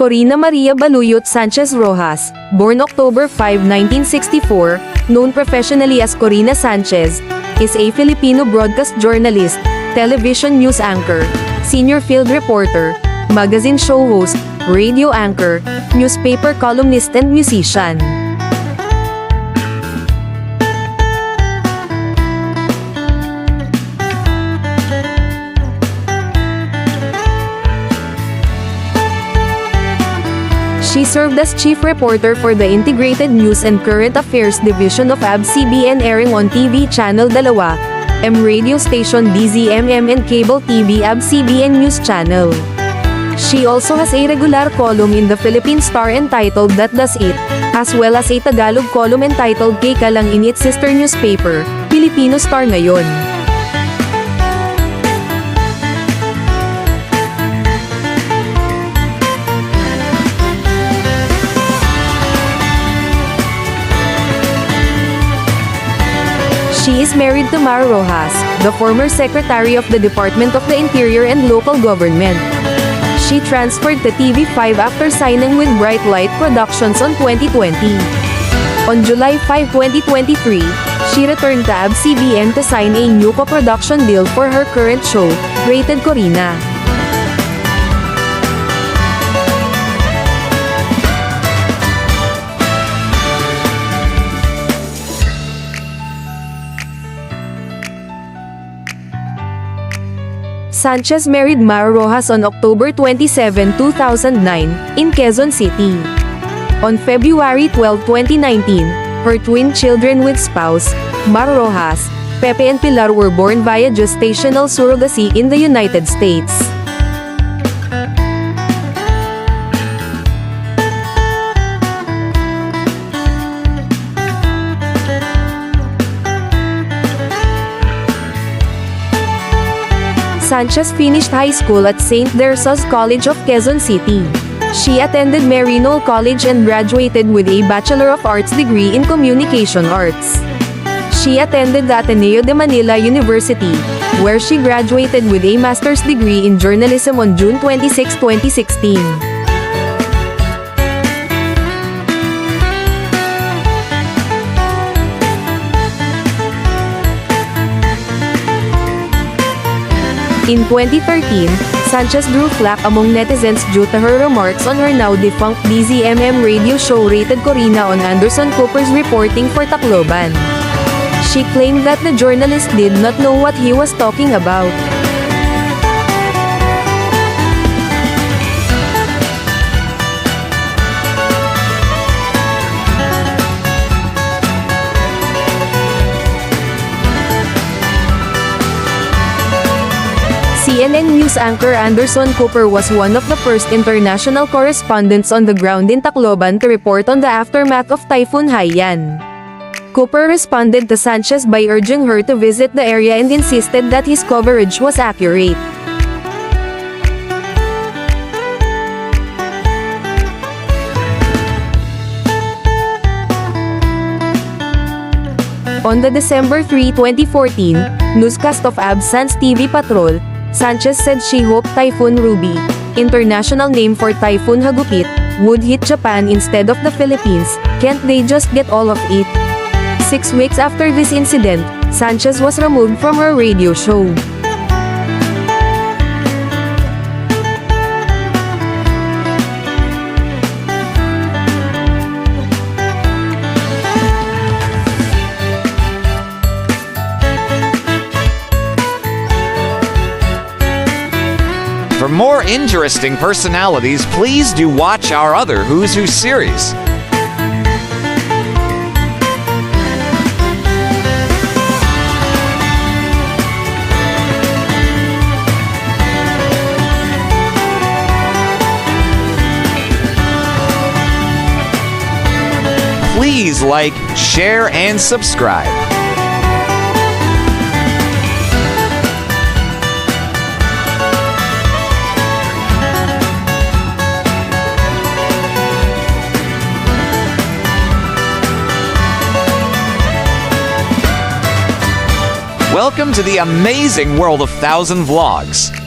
Korina Maria Baluyot Sanchez Rojas, born October 5, 1964, known professionally as Korina Sanchez, is a Filipino broadcast journalist, television news anchor, senior field reporter, magazine show host, radio anchor, newspaper columnist and musician. She served as chief reporter for the Integrated News and Current Affairs Division of ABS-CBN, airing on TV Channel 2, M radio station DZMM and cable TV ABS-CBN News Channel. She also has a regular column in the Philippine Star entitled That Does It, as well as a Tagalog column entitled Kay Ka Lang in its sister newspaper, Filipino Star Ngayon. She is married to Mar Rojas, the former Secretary of the Department of the Interior and Local Government. She transferred to TV5 after signing with Bright Light Productions on 2020. On July 5, 2023, she returned to ABS-CBN to sign a new co-production deal for her current show, Rated Korina. Sanchez married Mar Rojas on October 27, 2009, in Quezon City. On February 12, 2019, her twin children with spouse, Mar Rojas, Pepe and Pilar, were born via gestational surrogacy in the United States. Sanchez finished high school at St. Teresa's College of Quezon City. She attended Maryknoll College and graduated with a Bachelor of Arts degree in Communication Arts. She attended the Ateneo de Manila University, where she graduated with a master's degree in journalism on June 26, 2016. In 2013, Sanchez drew flack among netizens due to her remarks on her now-defunct DZMM radio show Rated Korina on Anderson Cooper's reporting for Tacloban. She claimed that the journalist did not know what he was talking about. CNN news anchor Anderson Cooper was one of the first international correspondents on the ground in Tacloban to report on the aftermath of Typhoon Haiyan. Cooper responded to Sanchez by urging her to visit the area and insisted that his coverage was accurate. On the December 3, 2014, newscast of ABS-CBN's TV Patrol, Sanchez said she hoped Typhoon Ruby, international name for Typhoon Hagupit, would hit Japan instead of the Philippines. Can't they just get all of it? 6 weeks after this incident, Sanchez was removed from her radio show. For more interesting personalities, please do watch our other Who's Who series. Please like, share, and subscribe. Welcome to the amazing world of 1,000 vlogs.